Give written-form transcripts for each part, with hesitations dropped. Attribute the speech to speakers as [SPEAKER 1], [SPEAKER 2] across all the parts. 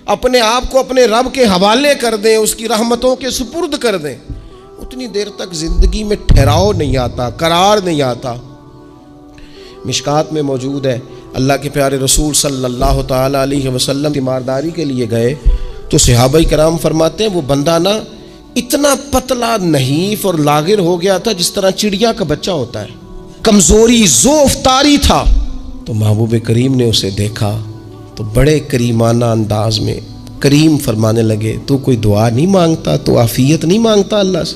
[SPEAKER 1] अपने आप को अपने रब के हवाले कर दें, उसकी रहमतों के सुपुर्द कर दें, उतनी देर तक ज़िंदगी में ठहराव नहीं आता, करार नहीं आता। मिशकात में मौजूद है, अल्लाह के प्यारे रसूल सल्लल्लाहु ताला अलैहि वसल्लम तीमारदारी के लिए गए तो सहाबाई कराम फरमाते हैं वो बंदा ना इतना पतला नहीफ और लागिर हो गया था जिस तरह चिड़िया का बच्चा होता है, कमज़ोरी ज़ोफ़ तारी था। तो महबूब करीम ने उसे देखा तो बड़े करीमाना अंदाज में करीम फरमाने लगे, तू कोई दुआ नहीं मांगता, तो आफ़ियत नहीं मांगता अल्लाह से?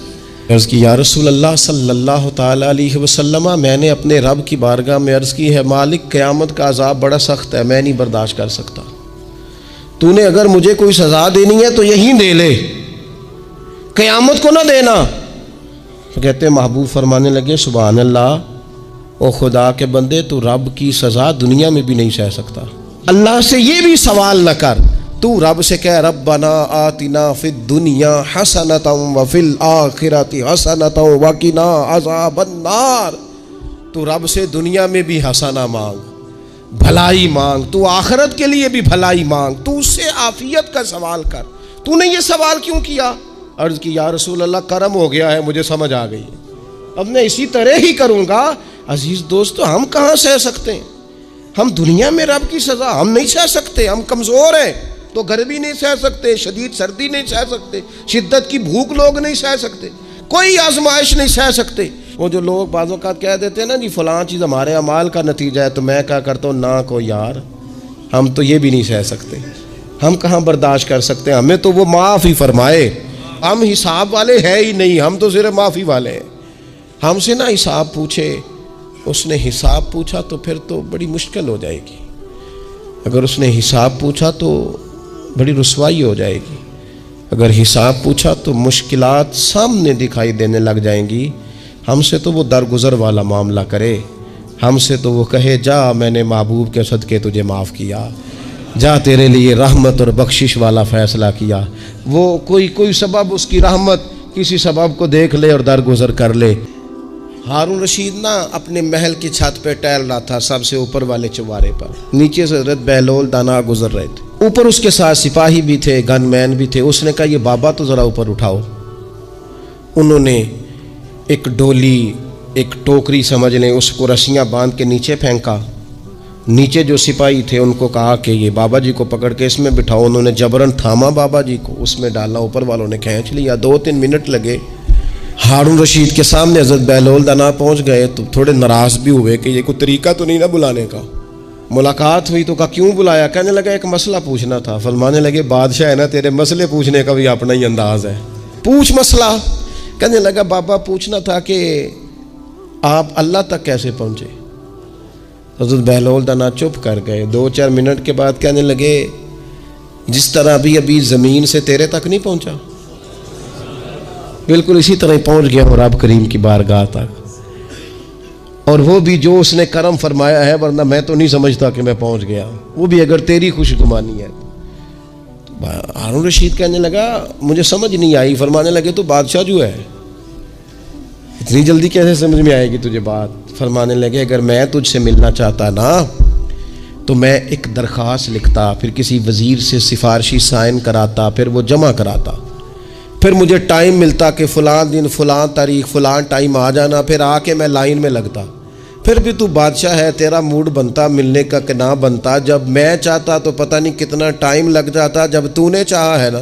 [SPEAKER 1] अर्ज़ की या रसूल अल्लाह सल्लल्लाहु ताला अलैहि वसल्लम, मैंने अपने रब की बारगाह में अर्ज़ की है, मालिक क़यामत का अज़ाब बड़ा सख्त है, मैं नहीं बर्दाश्त कर सकता, तूने अगर मुझे कोई सज़ा देनी है तो यहीं दे ले, क़यामत को ना देना। तो कहते महबूब फरमाने लगे, सुभान अल्लाह, ओ खुदा के बंदे, तू रब की सज़ा दुनिया में भी नहीं सह सकता। अल्लाह से ये भी सवाल न कर, तू रब से कह रब्बना आतिना फिद दुनिया हसनतम व फिल आखिरति हसनतम व किना अज़ाबन्नार। तू रब से दुनिया में भी हसना मांग, भलाई मांग, तू आखिरत के लिए भी भलाई मांग, तू उससे आफियत का सवाल कर। तूने ये सवाल क्यों किया? अर्ज़ की या रसूल अल्लाह, करम हो गया है, मुझे समझ आ गई, अब मैं इसी तरह ही करूँगा। अजीज़ दोस्तों, हम कहाँ सह सकते हैं? हम दुनिया में रब की सज़ा हम नहीं सह सकते, हम कमज़ोर हैं, तो गर्मी नहीं सह सकते, शदीद सर्दी नहीं सह सकते, शिद्दत की भूख लोग नहीं सह सकते, कोई आजमाइश नहीं सह सकते। वो जो लोग बाज़ औक़ात कह देते हैं ना जी फ़लाँ चीज़ हमारे अमाल का नतीजा है, तो मैं क्या करता हूँ, ना को यार, हम तो ये भी नहीं सह सकते, हम कहाँ बर्दाश्त कर सकते हैं, हमें तो वो माफ़ ही फरमाए, हम हिसाब वाले हैं ही नहीं, हम तो सिर्फ माफ़ी वाले हैं। हमसे ना हिसाब पूछे, उसने हिसाब पूछा तो फिर तो बड़ी मुश्किल हो जाएगी, अगर उसने हिसाब पूछा तो बड़ी रुसवाई हो जाएगी, अगर हिसाब पूछा तो मुश्किलात सामने दिखाई देने लग जाएंगी। हमसे तो वो दरगुज़र वाला मामला करे, हमसे तो वो कहे जा मैंने महबूब के सदक़े तुझे माफ़ किया, जा तेरे लिए रहमत और बख्शिश वाला फ़ैसला किया। वो कोई सबब, उसकी रहमत किसी सबब को देख ले और दरगुज़र कर ले। हारून रशीद ना अपने महल की छत पे टहल रहा था, सबसे ऊपर वाले चौबारे पर, नीचे से हज़रत बहलोल दाना गुजर रहे थे, ऊपर उसके साथ सिपाही भी थे, गनमैन भी थे। उसने कहा ये बाबा तो ज़रा ऊपर उठाओ। उन्होंने एक डोली, एक टोकरी समझ लें, उसको रस्सियाँ बांध के नीचे फेंका। नीचे जो सिपाही थे उनको कहा कि ये बाबा जी को पकड़ के इसमें बिठाओ। उन्होंने जबरन थामा बाबा जी को, उसमें डाला, ऊपर वालों ने खींच लिया। 2-3 मिनट लगे। हारून रशीद के सामने हज़रत बहलोल दाना पहुँच गए तो थोड़े नाराज़ भी हुए कि ये कोई तरीका तो नहीं ना बुलाने का। मुलाकात हुई तो कहा क्यों बुलाया? कहने लगा एक मसला पूछना था। फरमाने लगे बादशाह है ना, तेरे मसले पूछने का भी अपना ही अंदाज़ है, पूछ मसला। कहने लगा बाबा पूछना था कि आप अल्लाह तक कैसे पहुँचे? हज़रत बहलोल दाना चुप कर गए। 2-4 मिनट के बाद कहने लगे जिस तरह अभी ज़मीन से तेरे तक नहीं पहुँचा, बिल्कुल इसी तरह पहुँच गया और रब करीम की बारगाह तक, और वो भी जो उसने करम फरमाया है, वरना मैं तो नहीं समझता कि मैं पहुँच गया, वो भी अगर तेरी खुशगुमानी है। तो हारून रशीद कहने लगा मुझे समझ नहीं आई। फरमाने लगे तो बादशाह जो है, इतनी जल्दी कैसे समझ में आएगी तुझे बात? फरमाने लगे अगर मैं तुझसे मिलना चाहता ना तो मैं एक दरख्वास्त लिखता, फिर किसी वज़ीर से सिफारशी साइन कराता, फिर वो जमा कराता, फिर मुझे टाइम मिलता कि फ़लाँ दिन फ़लाँ तारीख फ़लाँ टाइम आ जाना, फिर आके मैं लाइन में लगता। फिर भी तू बादशाह है, तेरा मूड बनता मिलने का कि ना बनता। जब मैं चाहता तो पता नहीं कितना टाइम लग जाता, जब तूने चाहा है ना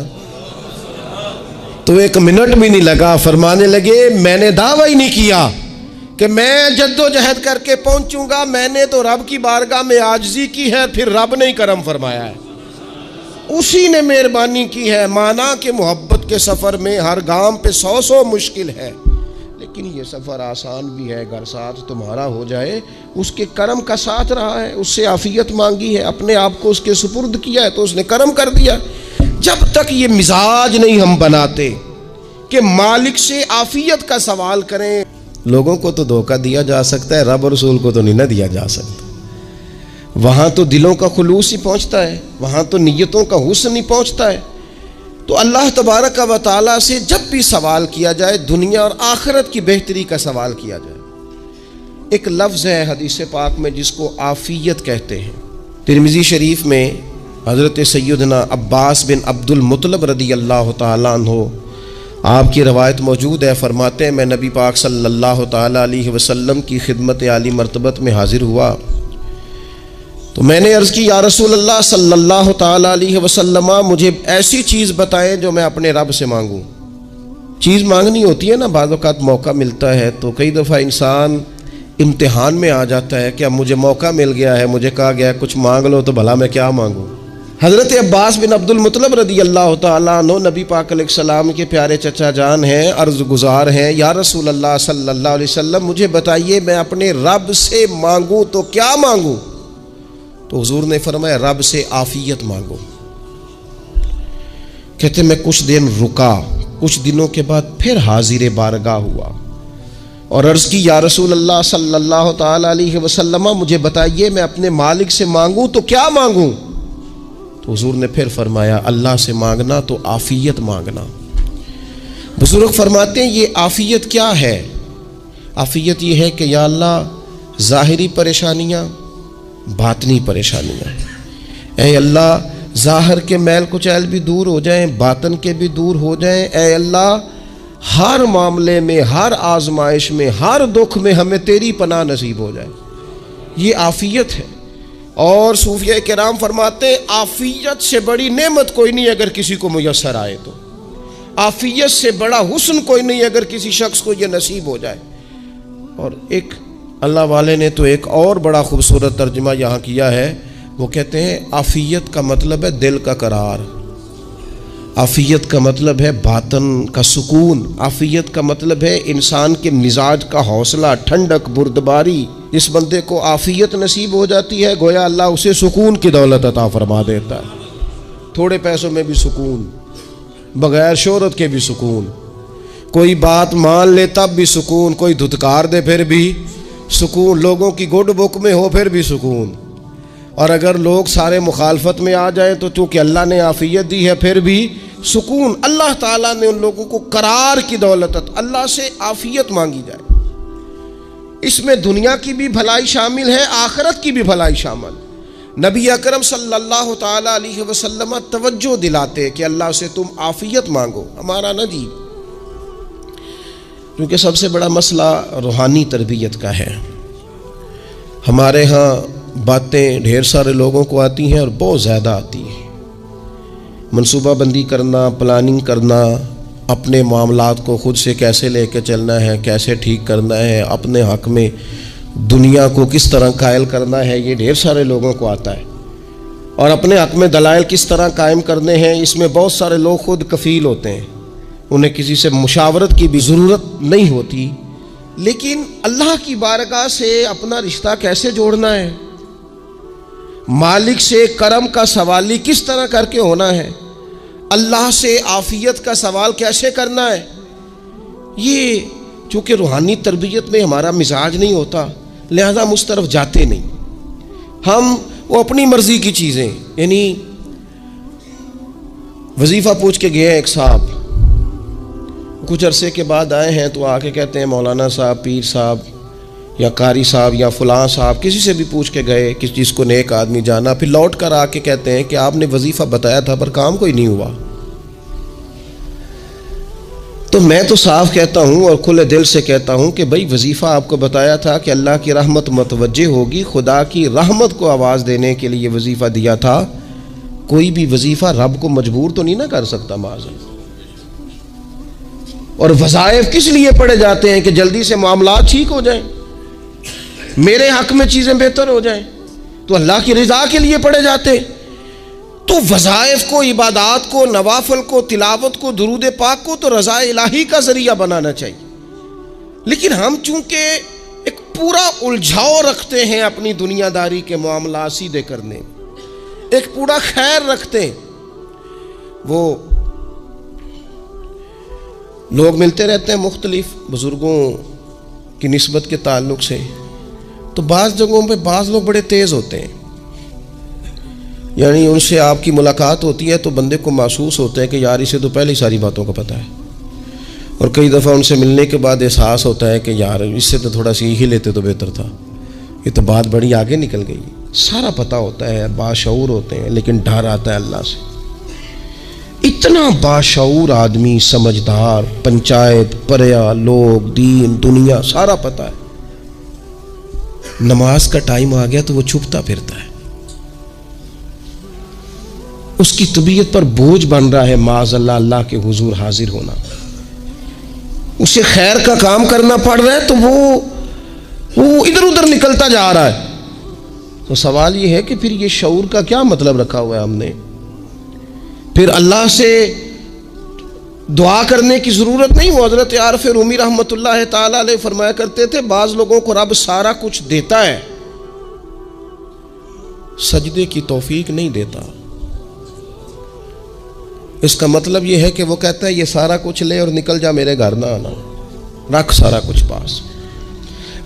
[SPEAKER 1] तो 1 मिनट भी नहीं लगा। फरमाने लगे मैंने दावा ही नहीं किया कि मैं जद्दोजहद करके पहुंचूंगा, मैंने तो रब की बारगाह में आजिज़ी की है, फिर रब ने ही करम फरमाया है, उसी ने मेहरबानी की है। माना कि मोहब्बत के सफ़र में हर गांव पे 100 मुश्किल है, लेकिन ये सफ़र आसान भी है। घर साथ तुम्हारा हो जाए, उसके करम का साथ रहा है, उससे आफ़ियत मांगी है, अपने आप को उसके सुपुर्द किया है तो उसने करम कर दिया। जब तक ये मिजाज नहीं हम बनाते कि मालिक से आफ़ियत का सवाल करें, लोगों को तो धोखा दिया जा सकता है, रब और रसूल को तो नहीं ना दिया जा सकता। वहाँ तो दिलों का खुलूस ही पहुँचता है, वहाँ तो नीयतों का हुस्न ही पहुँचता है। तो अल्लाह तबारक व तआला से जब भी सवाल किया जाए, दुनिया और आखिरत की बेहतरी का सवाल किया जाए। एक लफ्ज़ है हदीस पाक में जिसको आफ़ियत कहते हैं। तिरमिज़ी शरीफ में हज़रत सैयदना अब्बास बिन अब्दुल मुत्तलब रदी अल्लाह ताला अन्हो, आपकी रवायत मौजूद है, फरमाते हैं मैं नबी पाक सल्लल्लाहु ताला अलैहि वसल्लम की खिदमत आली मर्तबत में हाजिर हुआ तो मैंने अर्ज़ की, या रसूल अल्लाह सल्लल्लाहु ताला अलैहि वसल्लम, मुझे ऐसी चीज़ बताएं जो मैं अपने रब से मांगूँ। चीज़ मांगनी होती है ना, बाज़ औक़ात मौका मिलता है तो कई दफ़ा इंसान इम्तिहान में आ जाता है कि अब मुझे मौका मिल गया है, मुझे कहा गया कुछ मांग लो, तो भला मैं क्या मांगूँ। हज़रत अब्बास बिन अब्दुल मुत्तलब रदी अल्लाह ताला अन्हु नबी पाक अलैहिस्सलाम के प्यारे चचा जान हैं, अर्ज़ गुज़ार हैं, या रसूल अल्लाह सल्लल्लाहु अलैहि वसल्लम, मुझे बताइए मैं अपने रब से मांगूँ तो क्या मांगूँ। तो हुज़ूर ने फरमाया, रब से आफ़ियत मांगो। कहते मैं कुछ दिन रुका, कुछ दिनों के बाद फिर हाजिर बारगाह हुआ और अर्ज़ की, या रसूल अल्लाह सल्लल्लाहु ताला अलैहि वसल्लम, मुझे बताइए मैं अपने मालिक से मांगूँ तो क्या मांगूँ। तो हुज़ूर ने फिर फरमाया, अल्लाह से मांगना तो आफ़ियत मांगना। बुज़ुर्ग फरमाते हैं ये आफ़ियत क्या है। आफ़ियत ये है कि या अल्लाह ज़ाहिरी परेशानियाँ, बातनी परेशानियाँ, ऐ अल्लाह ज़ाहिर के मैल कुचैल भी दूर हो जाएं, बातन के भी दूर हो जाएं। ऐ अल्लाह हर मामले में, हर आजमाइश में, हर दुख में हमें तेरी पनाह नसीब हो जाए। ये आफ़ियत है। और सूफिया किराम फरमाते हैं आफ़ियत से बड़ी नेमत कोई नहीं अगर किसी को मुयस्सर आए तो, आफ़ियत से बड़ा हुस्न कोई नहीं अगर किसी शख्स को यह नसीब हो जाए। और एक अल्लाह वाले ने तो एक और बड़ा खूबसूरत तर्जुमा यहाँ किया है, वो कहते हैं आफ़ियत का मतलब है दिल का करार, आफ़ियत का मतलब है बातन का सुकून, आफ़ियत का मतलब है इंसान के मिजाज का हौसला, ठंडक, बुर्दबारी। जिस बंदे को आफ़ियत नसीब हो जाती है गोया अल्लाह उसे सुकून की दौलत अता फरमा देता है। थोड़े पैसों में भी सुकून, बग़ैर शोहरत के भी सुकून, कोई बात मान ले तब भी सुकून, कोई धुतकार दे फिर भी सुकून, लोगों की गुड बुक में हो फिर भी सुकून। और अगर लोग सारे मुखालफत में आ जाएं तो चूँकि अल्लाह ने आफ़ियत दी है फिर भी सुकून। अल्लाह ताला ने उन लोगों को करार की दौलत, अल्लाह से आफ़ियत मांगी जाए। इसमें दुनिया की भी भलाई शामिल है, आखिरत की भी भलाई शामिल। नबी अकरम सल्लल्लाहु ताला अलैहि वसल्लम तवज्जो दिलाते कि अल्लाह से तुम आफ़ियत मांगो। हमारा ना जी, क्योंकि सबसे बड़ा मसला रूहानी तरबियत का है। हमारे यहाँ बातें ढेर सारे लोगों को आती हैं और बहुत ज़्यादा आती हैं। मनसूबाबंदी करना, प्लानिंग करना, अपने मामलात को ख़ुद से कैसे लेके चलना है, कैसे ठीक करना है, अपने हक़ में दुनिया को किस तरह कायल करना है, ये ढेर सारे लोगों को आता है। और अपने हक़ में दलाइल किस तरह कायम करने हैं, इसमें बहुत सारे लोग ख़ुद कफ़ील होते हैं, उन्हें किसी से मुशावरत की भी ज़रूरत नहीं होती। लेकिन अल्लाह की बारगाह से अपना रिश्ता कैसे जोड़ना है, मालिक से करम का सवाली किस तरह करके होना है, अल्लाह से आफ़ियत का सवाल कैसे करना है, ये चूँकि रूहानी तरबियत में हमारा मिजाज नहीं होता, लिहाजा हम उस तरफ जाते नहीं। हम वो अपनी मर्ज़ी की चीज़ें, यानी वजीफ़ा पूछ के गए एक साहब, कुछ अरसे के बाद आए हैं तो आके कहते हैं मौलाना साहब, पीर साहब या कारी साहब या फ़लाँ साहब, किसी से भी पूछ के गए, किस चीज़ को नेक आदमी जाना, फिर लौट कर आके कहते हैं कि आपने वजीफ़ा बताया था पर काम कोई नहीं हुआ। तो मैं तो साफ कहता हूँ और खुले दिल से कहता हूँ कि भाई वजीफ़ा आपको बताया था कि अल्लाह की रहमत मतवज्जे होगी, खुदा की रहमत को आवाज़ देने के लिए वजीफ़ा दिया था। कोई भी वजीफ़ा रब को मजबूर तो नहीं ना कर सकता माज़अल्लाह। और वज़ाइफ किस लिए पढ़े जाते हैं कि जल्दी से मामला ठीक हो जाएं, मेरे हक में चीज़ें बेहतर हो जाएं, तो अल्लाह की रज़ा के लिए पढ़े जाते हैं। तो वज़ाइफ को, इबादात को, नवाफल को, तिलावत को, दुरूद पाक को तो रज़ा इलाही का ज़रिया बनाना चाहिए। लेकिन हम चूँकि एक पूरा उलझाव रखते हैं अपनी दुनियादारी के मामला सीधे करने, एक पूरा खैर रखते हैं। वो लोग मिलते रहते हैं मुख्तलिफ बुज़ुर्गों की निस्बत के ताल्लुक़ से, तो बाज़ जगहों पे बाज़ लोग बड़े तेज़ होते हैं, यानी उनसे आपकी मुलाकात होती है तो बंदे को महसूस होता है कि यार इसे तो पहले ही सारी बातों का पता है। और कई दफ़ा उनसे मिलने के बाद एहसास होता है कि यार इससे तो थोड़ा सीख ही लेते तो बेहतर था, ये तो बात बड़ी आगे निकल गई। सारा पता होता है, बाशऊर होते हैं, लेकिन डर आता है अल्लाह से। इतना बाशऊर आदमी, समझदार, पंचायत, पर्या, लोग, दीन, दुनिया सारा पता है, नमाज का टाइम आ गया तो वो छुपता फिरता है। उसकी तबीयत पर बोझ बन रहा है माज़अल्लाह अल्लाह के हुजूर हाजिर होना, उसे खैर का काम करना पड़ रहा है तो वो इधर उधर निकलता जा रहा है। तो सवाल ये है कि फिर ये शऊर का क्या मतलब रखा हुआ है हमने? फिर अल्लाह से दुआ करने की ज़रूरत नहीं। वो हज़रत आरिफ रूमी रहमतुल्लाह ताला अलैह फरमाया करते थे, बाज़ लोगों को रब सारा कुछ देता है, सजदे की तौफीक नहीं देता। इसका मतलब यह है कि वो कहता है ये सारा कुछ ले और निकल जा, मेरे घर ना आना, रख सारा कुछ पास।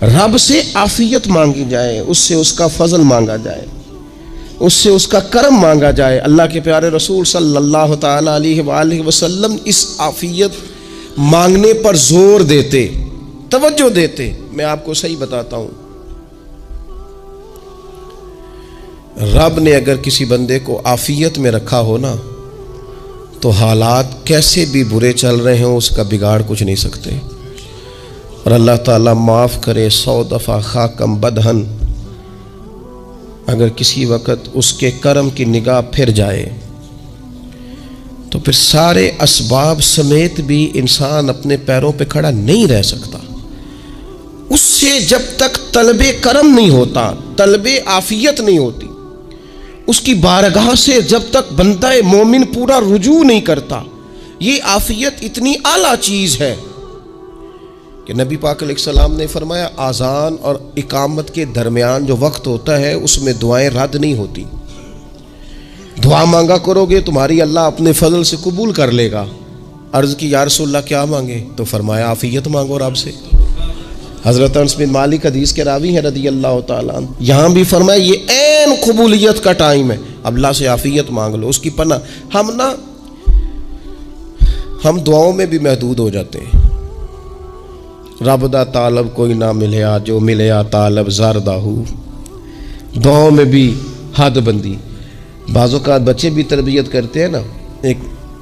[SPEAKER 1] रब से आफियत मांगी जाए, उससे उसका फजल मांगा जाए, उससे उसका करम मांगा जाए। अल्लाह के प्यारे रसूल सल्लल्लाहु ताला अलैहि वसल्लम इस आफियत मांगने पर जोर देते, तवज्जो देते। मैं आपको सही बताता हूं, रब ने अगर किसी बंदे को आफियत में रखा हो ना, तो हालात कैसे भी बुरे चल रहे हों उसका बिगाड़ कुछ नहीं सकते। और अल्लाह ताला माफ़ करे, 100 दफ़ा खाकम बदहन अगर किसी वक़्त उसके करम की निगाह फिर जाए तो फिर सारे असबाब समेत भी इंसान अपने पैरों पे खड़ा नहीं रह सकता। उससे जब तक तलबे करम नहीं होता, तलबे आफियत नहीं होती, उसकी बारगाह से जब तक बंदा मोमिन पूरा रुजू नहीं करता, ये आफियत इतनी आला चीज़ है कि नबी पाक अलैहिस्सलाम ने फरमाया, आज़ान और इकामत के दरमियान जो वक्त होता है उसमें दुआएं रद्द नहीं होती। दुआ मांगा करोगे तुम्हारी अल्लाह अपने फजल से कबूल कर लेगा। अर्ज़ की या रसूलल्लाह क्या मांगे? तो फरमाया आफियत मांगो रब से। हज़रत अनस बिन मालिक हदीस के रावी हैं रज़ी अल्लाह ताला अन्हु, यहाँ भी फरमाया ये ऐन कबूलियत का टाइम है, अल्लाह से आफियत मांग लो, उसकी पनाह। हम दुआओं में भी महदूद हो जाते हैं। रब दा तालब कोई ना मिलया, जो मिलया तालब ज़रदाहू। दुआओं में भी हद बंदी। बाज़ोकात बच्चे भी तरबियत करते हैं ना, एक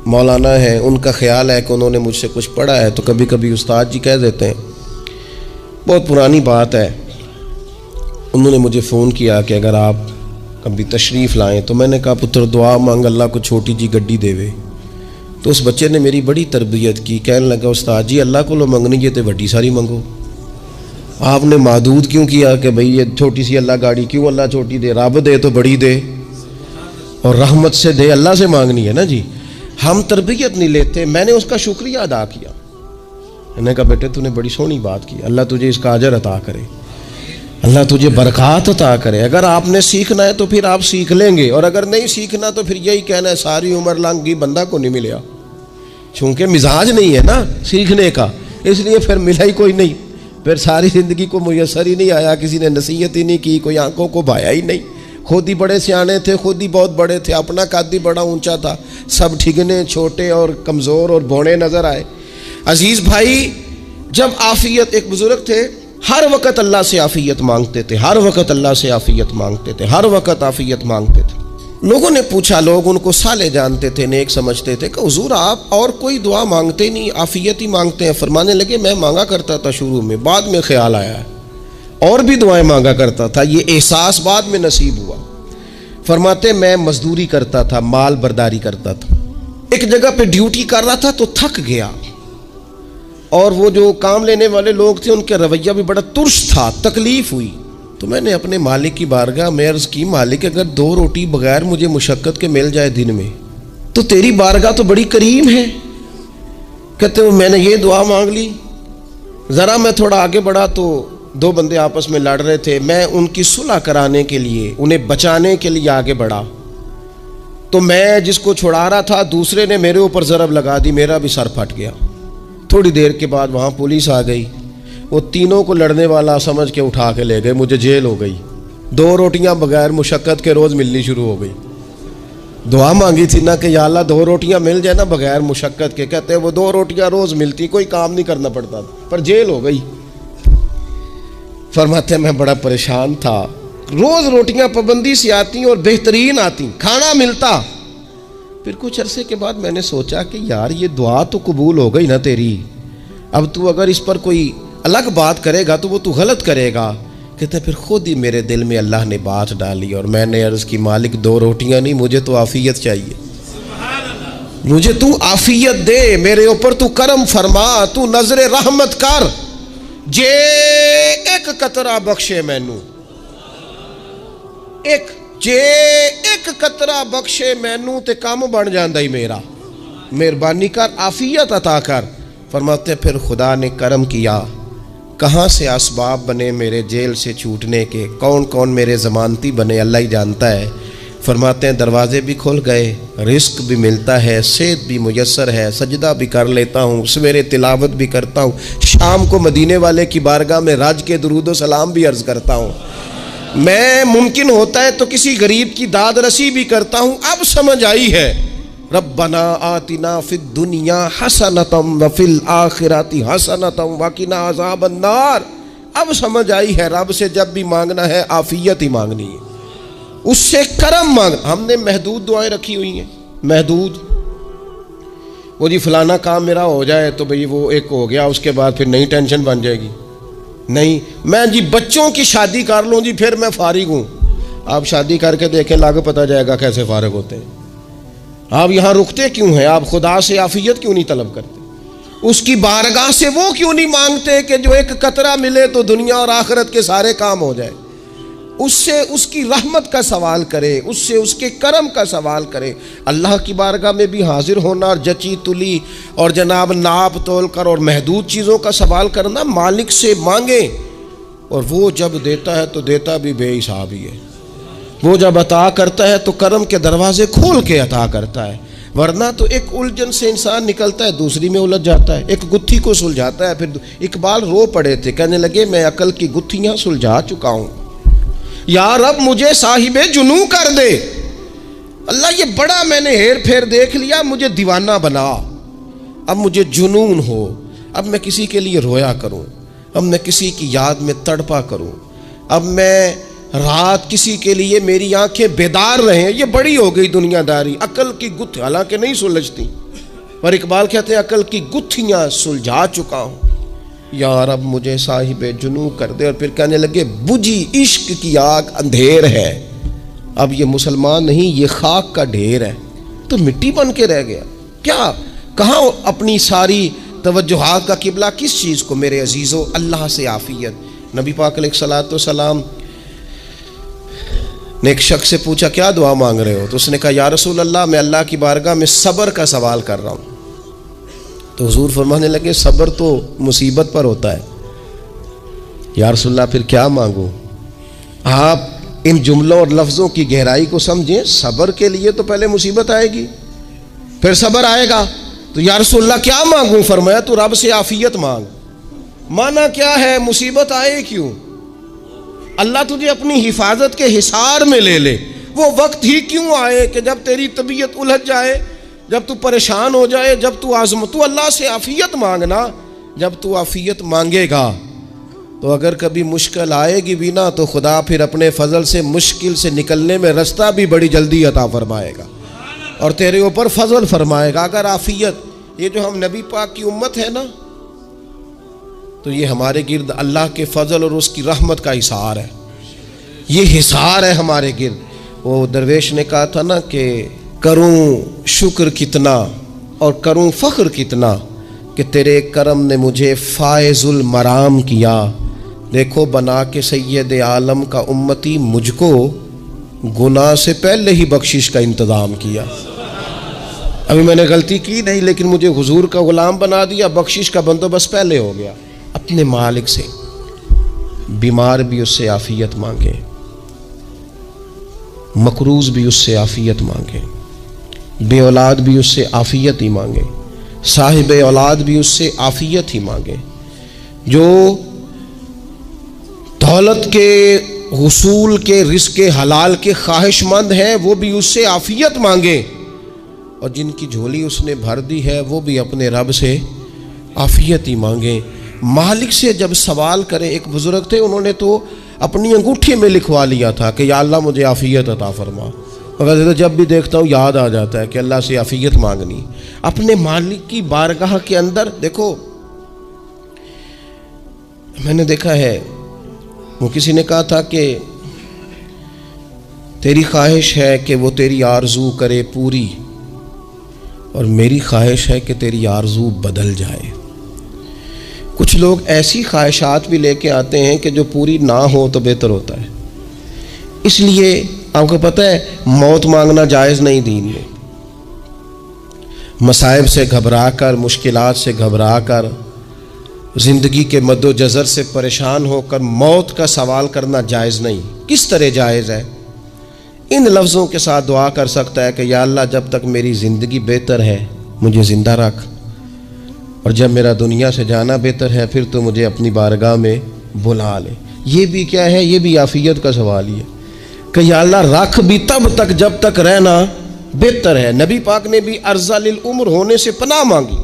[SPEAKER 1] मौलाना है, उनका ख्याल है कि उन्होंने मुझसे कुछ पढ़ा है तो कभी कभी उस्ताद जी कह देते हैं, बहुत पुरानी बात है, उन्होंने मुझे फ़ोन किया कि अगर आप कभी तशरीफ़ लाएं, तो मैंने कहा पुत्र दुआ मांग अल्लाह को छोटी जी गड्डी देवे। तो उस बच्चे ने मेरी बड़ी तरबियत की, कहने लगा उस्ताद जी अल्लाह को लो मंगनी है तो वड्डी सारी मंगो, आपने महदूद क्यों किया कि भाई ये छोटी सी अल्लाह गाड़ी क्यों अल्लाह छोटी दे, रब दे तो बड़ी दे और रहमत से दे, अल्लाह से मांगनी है ना जी। हम तरबियत नहीं लेते। मैंने उसका शुक्रिया अदा किया, मैंने कहा बेटे तूने बड़ी सोहनी बात की, अल्लाह तुझे इसका अजर अता करे, अल्लाह तुझे बरकत अता करे। अगर आपने सीखना है तो फिर आप सीख लेंगे, और अगर नहीं सीखना तो फिर यही कहना है सारी उम्र लंघ गई बंदा को नहीं मिला, चूँकि मिजाज नहीं है ना सीखने का, इसलिए फिर मिला ही कोई नहीं। फिर सारी ज़िंदगी को मुयसर ही नहीं आया, किसी ने नसीहत ही नहीं की, कोई आंखों को भाया ही नहीं। खुद ही बड़े सियाने थे, खुद ही बहुत बड़े थे, अपना कद ही बड़ा ऊंचा था, सब ठिगने छोटे और कमज़ोर और बौने नज़र आए। अजीज़ भाई, जब आफियत, एक बुजुर्ग थे हर वक़्त अल्लाह से आफियत मांगते थे, हर वक़्त अल्लाह से आफियत मांगते थे, हर वक़्त आफियत मांगते थे। लोगों ने पूछा, लोग उनको साले जानते थे, नेक समझते थे कि हुजूर आप और कोई दुआ मांगते नहीं, आफियत ही मांगते हैं। फरमाने लगे मैं मांगा करता था शुरू में, बाद में ख्याल आया और भी दुआएं मांगा करता था, ये एहसास बाद में नसीब हुआ। फरमाते मैं मजदूरी करता था, माल बर्दारी करता था, एक जगह पे ड्यूटी कर रहा था तो थक गया, और वो जो काम लेने वाले लोग थे उनका रवैया भी बड़ा तुर्श था, तकलीफ हुई। तो मैंने अपने मालिक की बारगाह में अर्ज़ की, मालिक अगर 2 रोटी बगैर मुझे मुशक्क़त के मिल जाए दिन में तो तेरी बारगाह तो बड़ी करीम है। कहते मैंने ये दुआ मांग ली। ज़रा मैं थोड़ा आगे बढ़ा तो 2 बंदे आपस में लड़ रहे थे, मैं उनकी सुलह कराने के लिए, उन्हें बचाने के लिए आगे बढ़ा, तो मैं जिसको छुड़ा रहा था दूसरे ने मेरे ऊपर ज़रब लगा दी, मेरा भी सर फट गया। थोड़ी देर के बाद वहाँ पुलिस आ गई, वो तीनों को लड़ने वाला समझ के उठा के ले गए, मुझे जेल हो गई। 2 रोटियां बगैर मुशक्क़त के रोज़ मिलनी शुरू हो गई। दुआ मांगी थी ना कि या अल्लाह 2 रोटियां मिल जाए ना बगैर मुशक्क़त के, कहते वो 2 रोटियां रोज़ मिलती, कोई काम नहीं करना पड़ता, पर जेल हो गई। फरमाते मैं बड़ा परेशान था, रोज़ रोटियां पाबंदी से आती और बेहतरीन आती, खाना मिलता। फिर कुछ अरसे के बाद मैंने सोचा कि यार ये दुआ तो कबूल हो गई ना तेरी, अब तू अगर इस पर कोई अलग बात करेगा तो वो तू गलत करेगा। कहते फिर खुद ही मेरे दिल में अल्लाह ने बात डाली और मैंने अर्ज़ की मालिक 2 रोटियां नहीं, मुझे तो आफियत चाहिए, मुझे तू आफियत दे, मेरे ऊपर तू करम फरमा, तू नजरे रहमत कर, जे एक कतरा बख्शे मैनू, जे एक कतरा बख्शे मैनू ते काम बन जाता ही मेरा, मेहरबानी कर, आफियत अता कर। फरमाते फिर खुदा ने करम किया, कहाँ से असबाब बने मेरे जेल से छूटने के, कौन कौन मेरे ज़मानती बने अल्लाह ही जानता है। फरमाते हैं दरवाज़े भी खुल गए, रिस्क भी मिलता है, सेहत भी मुयस्सर है, सजदा भी कर लेता हूँ, सवेरे तिलावत भी करता हूँ, शाम को मदीने वाले की बारगाह में राज के दुरूद व सलाम भी अर्ज़ करता हूँ, मैं मुमकिन होता है तो किसी गरीब की दाद रसी भी करता हूँ। अब समझ आई है, रब्बना आतिना फिद दुनिया हसनतम व फिल आखिराति हसनतम वकिना अज़ाबन नार। अब समझ आई है, रब से जब भी मांगना है आफियत ही मांगनी है, उससे करम मांग। हमने महदूद दुआएं रखी हुई हैं, महदूद, वो जी फलाना काम मेरा हो जाए तो भाई वो एक हो गया, उसके बाद फिर नई टेंशन बन जाएगी। नहीं, मैं जी बच्चों की शादी कर लूँ जी फिर मैं फारिग हूँ। आप शादी करके देखें, लागू पता जाएगा कैसे फारिग होते हैं। आप यहाँ रुकते क्यों हैं? आप खुदा से आफियत क्यों नहीं तलब करते? उसकी बारगाह से वो क्यों नहीं मांगते कि जो एक कतरा मिले तो दुनिया और आखिरत के सारे काम हो जाए? उससे उसकी रहमत का सवाल करे, उससे उसके करम का सवाल करे। अल्लाह की बारगाह में भी हाजिर होना और जची तुली और जनाब नाप तोल कर और महदूद चीज़ों का सवाल करना, मालिक से मांगे। और वो जब देता है तो देता भी बेहिसाब ही है, वो जब अता करता है तो करम के दरवाजे खोल के अता करता है, वरना तो एक उलझन से इंसान निकलता है दूसरी में उलझ जाता है, एक गुत्थी को सुलझाता है। फिर इकबाल रो पड़े थे, कहने लगे मैं अकल की गुत्थियाँ सुलझा चुका हूँ, यार अब मुझे साहिबे जुनू कर दे। अल्लाह ये बड़ा मैंने हेर फेर देख लिया, मुझे दीवाना बना, अब मुझे जुनून हो, अब मैं किसी के लिए रोया करूं, अब मैं किसी की याद में तड़पा करूं, अब मैं रात किसी के लिए मेरी आंखें बेदार रहें। ये बड़ी हो गई दुनियादारी, अकल की गुत्थी हालांकि नहीं सुलझती, पर इकबाल कहते हैं अकल की गुत्थियां सुलझा चुका हूं, यार अब मुझे साहिबे जुनू कर दे। और फिर कहने लगे बुझी इश्क की आग अंधेर है, अब ये मुसलमान नहीं ये खाक का ढेर है, तो मिट्टी बन के रह गया क्या? कहाँ अपनी सारी तवज्जुहात का किबला किस चीज़ को? मेरे अजीज़ों, अल्लाह से आफियत। नबी पाक अलैहिस्सलातु वस्सलाम ने एक शख्स से पूछा क्या दुआ मांग रहे हो? तो उसने कहा या रसूल अल्लाह मैं अल्लाह की बारगाह में सब्र का सवाल कर रहा हूँ। तो हुजूर फरमाने लगे सब्र तो मुसीबत पर होता है। या रसूल अल्लाह फिर क्या मांगूं? आप इन जुमलों और लफ्ज़ों की गहराई को समझें, सब्र के लिए तो पहले मुसीबत आएगी फिर सब्र आएगा। तो या रसूल अल्लाह क्या मांगूं? फरमाया तो रब से आफियत मांग। माना क्या है? मुसीबत आए क्यों? अल्लाह तुझे अपनी हिफाजत के हिसार में ले ले। वो वक्त ही क्यों आए कि जब तेरी तबीयत उलझ जाए, जब तू परेशान हो जाए, जब तू तू अल्लाह से आफियत मांगना। जब तू आफियत मांगेगा तो अगर कभी मुश्किल आएगी भी ना, तो खुदा फिर अपने फजल से मुश्किल से निकलने में रास्ता भी बड़ी जल्दी अता फरमाएगा और तेरे ऊपर फजल फरमाएगा। अगर आफियत, ये जो हम नबी पाक की उम्मत है ना, तो ये हमारे गिर्द अल्लाह के फजल और उसकी रहमत का हिसार है, ये हिसार है हमारे गिर्द। वो दरवेश ने कहा था ना कि करूं शुक्र कितना और करूं फ़ख्र कितना कि तेरे करम ने मुझे फायजुल मराम किया। देखो बना के सैयद आलम का उम्मती मुझको गुनाह से पहले ही बख्शिश का इंतज़ाम किया। अभी मैंने गलती की नहीं, लेकिन मुझे हुजूर का गुलाम बना दिया, बख्शिश का बंदोबस्त पहले हो गया। अपने मालिक से बीमार भी उससे आफियत मांगे, मकरूज भी उससे आफियत मांगे, बे औलाद भी उससे आफियत ही मांगे, साहिब औलाद भी उससे आफियत ही मांगे। जो दौलत के हुसूल के रिज़्क़ हलाल के ख्वाहिशमंद हैं वो भी उससे आफियत मांगे, और जिनकी झोली उसने भर दी है वो भी अपने रब से आफियत ही मांगे। मालिक से जब सवाल करें, एक बुजुर्ग थे, उन्होंने तो अपनी अंगूठी में लिखवा लिया था कि या अल्लाह मुझे आफियत अता फरमा। मगर जब भी देखता हूँ याद आ जाता है कि अल्लाह से आफियत मांगनी। अपने मालिक की बारगाह के अंदर देखो, मैंने देखा है, वो किसी ने कहा था कि तेरी ख्वाहिश है कि वो तेरी आरजू करे पूरी, और मेरी ख्वाहिश है कि तेरी आरजू बदल जाए। कुछ लोग ऐसी ख्वाहिशात भी लेके आते हैं कि जो पूरी ना हो तो बेहतर होता है। इसलिए आपको पता है मौत मांगना जायज़ नहीं दीन में। मसाइब से घबरा कर, मुश्किलात से घबरा कर, ज़िंदगी के मद्दोजज़र से परेशान होकर मौत का सवाल करना जायज़ नहीं। किस तरह जायज़ है? इन लफ्ज़ों के साथ दुआ कर सकता है कि या अल्लाह जब तक मेरी ज़िंदगी बेहतर है मुझे ज़िंदा रख, और जब मेरा दुनिया से जाना बेहतर है फिर तो मुझे अपनी बारगाह में बुला ले। ये भी क्या है? ये भी आफियत का सवाल ही है कि या अल्लाह रख भी तब तक जब तक रहना बेहतर है। नबी पाक ने भी अर्ज़ा लिल उम्र होने से पनाह मांगी।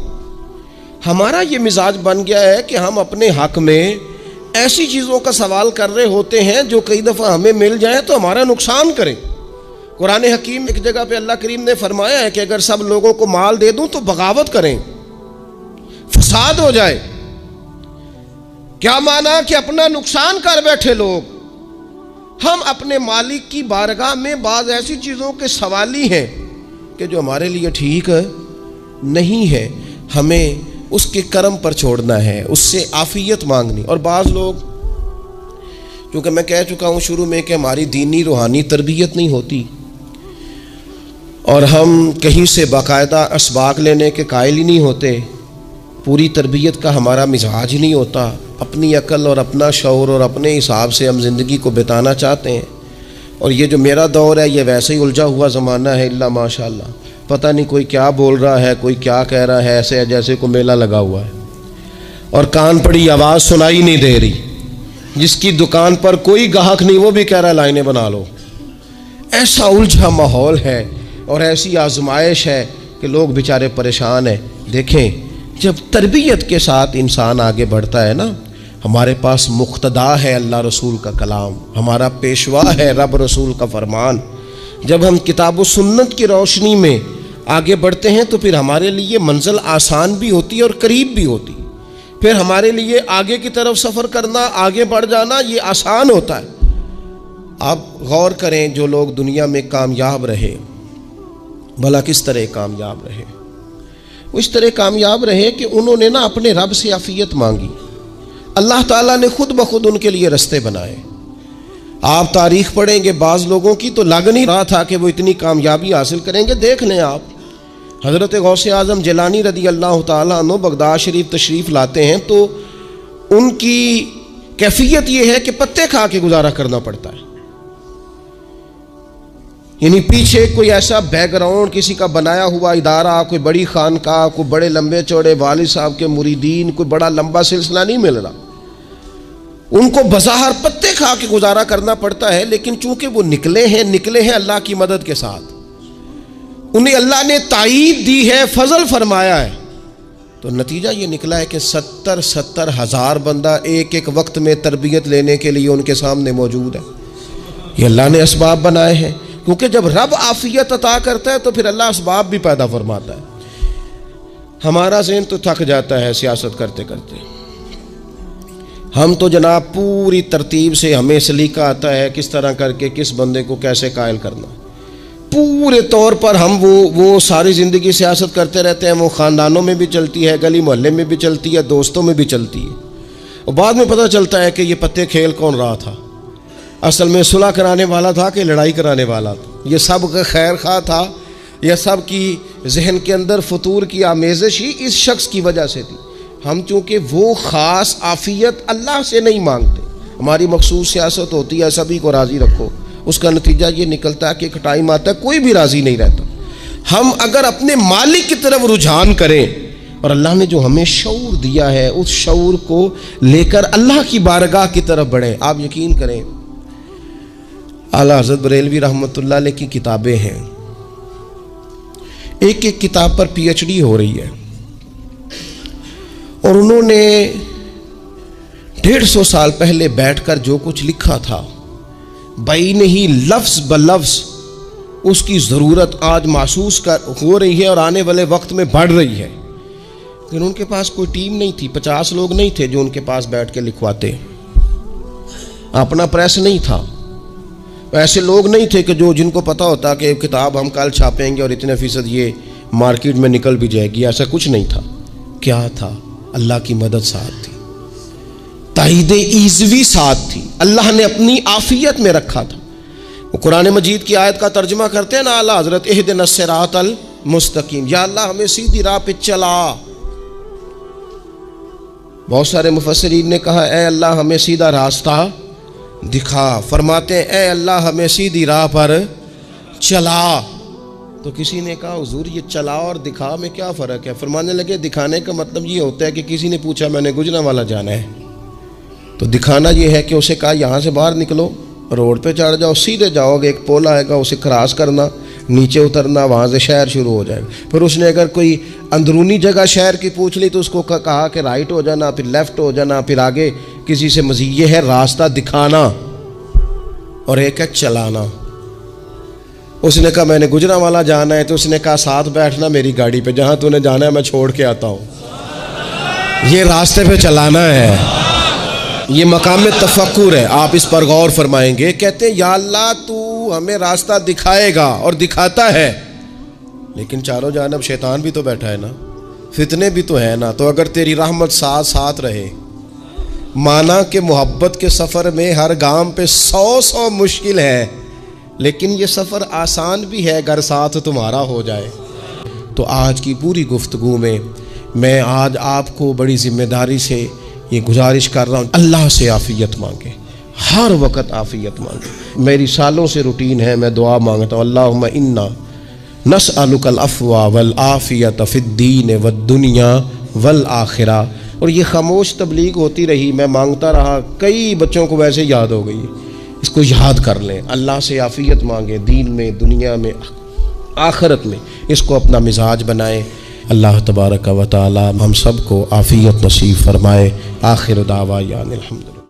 [SPEAKER 1] हमारा ये मिजाज बन गया है कि हम अपने हक में ऐसी चीज़ों का सवाल कर रहे होते हैं जो कई दफ़ा हमें मिल जाए तो हमारा नुकसान करें। कुरान हकीम एक जगह पे अल्लाह करीम ने फरमाया है कि अगर सब लोगों को माल दे दूं तो बगावत करें, फसाद हो जाए। क्या माना कि अपना नुकसान कर बैठे लोग। हम अपने मालिक की बारगाह में बाज़ ऐसी चीज़ों के सवाली हैं कि जो हमारे लिए ठीक नहीं है, हमें उसके कर्म पर छोड़ना है, उससे आफियत मांगनी। और बाज़ लोग, क्योंकि मैं कह चुका हूँ शुरू में कि हमारी दीनी रूहानी तरबियत नहीं होती और हम कहीं से बाकायदा असबाक लेने के कायल ही नहीं होते, पूरी तरबियत का हमारा मिजाज ही नहीं होता, अपनी अकल और अपना शऊर और अपने हिसाब से हम ज़िंदगी को बिताना चाहते हैं। और ये जो मेरा दौर है ये वैसे ही उलझा हुआ ज़माना है, इल्ला माशाअल्लाह। पता नहीं कोई क्या बोल रहा है, कोई क्या कह रहा है, ऐसे है जैसे को मेला लगा हुआ है और कान पड़ी आवाज़ सुनाई नहीं दे रही। जिसकी दुकान पर कोई ग्राहक नहीं वो भी कह रहा है लाइनें बना लो। ऐसा उलझा माहौल है और ऐसी आजमाइश है कि लोग बेचारे परेशान हैं। देखें, जब तरबियत के साथ इंसान आगे बढ़ता है ना, हमारे पास मुक्तदा है अल्लाह रसूल का कलाम, हमारा पेशवा है रब रसूल का फरमान। जब हम किताब व सुन्नत की रोशनी में आगे बढ़ते हैं तो फिर हमारे लिए मंजिल आसान भी होती है और करीब भी होती है। फिर हमारे लिए आगे की तरफ सफ़र करना, आगे बढ़ जाना ये आसान होता है। आप गौर करें, जो लोग दुनिया में कामयाब रहे, भला किस तरह कामयाब रहे? वो इस तरह कामयाब रहे कि उन्होंने ना अपने रब से आफियत मांगी। अल्लाह ताला ने खुद ब खुद उनके लिए रास्ते बनाए। आप तारीख पढ़ेंगे बाज़ लोगों की तो लग नहीं रहा था कि वो इतनी कामयाबी हासिल करेंगे। देख लें आप, हज़रत गौसे आज़म जिलानी रदी अल्लाह ताला अन्हु बगदाद शरीफ तशरीफ़ लाते हैं तो उनकी कैफियत ये है कि पत्ते खा के गुजारा करना पड़ता है। यानी पीछे कोई ऐसा बैकग्राउंड, किसी का बनाया हुआ इदारा, कोई बड़ी खानकाह, कोई बड़े लंबे चौड़े वालिद साहब के मुरीदीन, कोई बड़ा लंबा सिलसिला नहीं मिल रहा। उनको बज़ाहिर पत्ते खा के गुजारा करना पड़ता है, लेकिन चूंकि वो निकले हैं अल्लाह की मदद के साथ। उन्हें अल्लाह ने ताईद दी है, फजल फरमाया है, तो नतीजा ये निकला है कि 70 हज़ार बंदा एक एक वक्त में तरबियत लेने के लिए उनके सामने मौजूद है। ये अल्लाह ने असबाब बनाए हैं, क्योंकि जब रब आफियत अता करता है तो फिर अल्लाह असबाब भी पैदा फरमाता है। हमारा ज़हन तो थक जाता है सियासत करते करते। हम तो जनाब पूरी तरतीब से, हमें सलीका आता है किस तरह करके किस बंदे को कैसे कायल करना। पूरे तौर पर हम वो सारी ज़िंदगी सियासत करते रहते हैं। वो ख़ानदानों में भी चलती है, गली मोहल्ले में भी चलती है, दोस्तों में भी चलती है, और बाद में पता चलता है कि ये पत्ते खेल कौन रहा था। असल में सुलह कराने वाला था कि लड़ाई कराने वाला था। ये सब का खैर खा था, यह सब की जहन के अंदर फतूर की आमेज़श ही इस शख्स की वजह से थी। हम चूँकि वो ख़ास आफ़ियत अल्लाह से नहीं मांगते, हमारी मखसूस सियासत होती है सभी को राज़ी रखो। उसका नतीजा ये निकलता है कि एक टाइम आता है कोई भी राज़ी नहीं रहता। हम अगर अपने मालिक की तरफ रुझान करें और अल्लाह ने जो हमें शऊर दिया है उस शऊर को लेकर अल्लाह की बारगाह की तरफ बढ़ें। आप यकीन करें, आला हज़रत बरेलवी रहमतुल्लाह अलैह की किताबें हैं, एक एक किताब पर PhD हो रही है, और उन्होंने 150 साल पहले बैठकर जो कुछ लिखा था, बैन ही लफ्ज़ ब लफ्ज़ उसकी ज़रूरत आज महसूस हो रही है और आने वाले वक्त में बढ़ रही है। लेकिन उनके पास कोई टीम नहीं थी, 50 लोग नहीं थे जो उनके पास बैठ के लिखवाते, अपना प्रेस नहीं था, ऐसे लोग नहीं थे कि जिनको पता होता कि किताब हम कल छापेंगे और इतने फीसद ये मार्केट में निकल भी जाएगी। ऐसा कुछ नहीं था। क्या था? अल्लाह की मदद साथ थी, ताईद ईज़वी साथ थी, अल्लाह ने अपनी आफियत में रखा था। वो कुरान मजीद की आयत का तर्जुमा करते हैं ना आला हज़रत, इहदिनस सिरातल मुस्तकीम, या अल्लाह हमें सीधी राह पे चला। बहुत सारे मुफस्सिरीन ने कहा ए अल्लाह हमें सीधा रास्ता दिखा। फरमाते हैं ए अल्लाह हमें सीधी राह पर चला। तो किसी ने कहा हुजूर ये चला और दिखा में क्या फ़र्क है? फरमाने लगे दिखाने का मतलब ये होता है कि किसी ने पूछा मैंने गुजरांवाला जाना है, तो दिखाना ये है कि उसे कहा यहाँ से बाहर निकलो, रोड पे चढ़ जाओ, सीधे जाओगे, एक पोल आएगा, उसे क्रॉस करना, नीचे उतरना, वहाँ से शहर शुरू हो जाएगा। फिर उसने अगर कोई अंदरूनी जगह शहर की पूछ ली तो उसको कहा कि राइट हो जाना, फिर लेफ़्ट हो जाना, फिर आगे किसी से मज़ीद। ये है रास्ता दिखाना और एक है चलाना। उसने कहा मैंने गुजरांवाला जाना है, तो उसने कहा साथ बैठना मेरी गाड़ी पे, जहाँ तूने जाना है मैं छोड़ के आता हूँ। ये रास्ते पे चलाना है, ये मकाम तफक्कुर है। आप इस पर गौर फरमाएंगे। कहते हैं या अल्लाह तू हमें रास्ता दिखाएगा और दिखाता है, लेकिन चारों जानब शैतान भी तो बैठा है ना, फितने भी तो है ना। तो अगर तेरी रहमत साथ साथ रहे, माना कि मोहब्बत के सफ़र में हर गांव पे 100 मुश्किल है, लेकिन ये सफ़र आसान भी है अगर साथ तुम्हारा हो जाए। तो आज की पूरी गुफ्तगू में मैं आज आपको बड़ी ज़िम्मेदारी से ये गुजारिश कर रहा हूँ, अल्लाह से आफ़ियत मांगे, हर वक्त आफ़ियत मांगे। मेरी सालों से रूटीन है, मैं दुआ मांगता हूँ अल्लाहुम्मा इन्ना नस्अलुकल अफ़्वा वल आफ़ियत फ़िद्दीन वद्दुनिया वल आखिरा। और ये खामोश तबलीग होती रही, मैं मांगता रहा, कई बच्चों को वैसे याद हो गई। इसको याद कर लें, अल्लाह से आफ़ियत मांगे, दीन में, दुनिया में, आखिरत में, इसको अपना मिजाज बनाएं। अल्लाह तबारक व तआला हम सबको आफ़ियत नसीब फरमाए। आखिर दावा यानिल हम्दुलिल्लाह।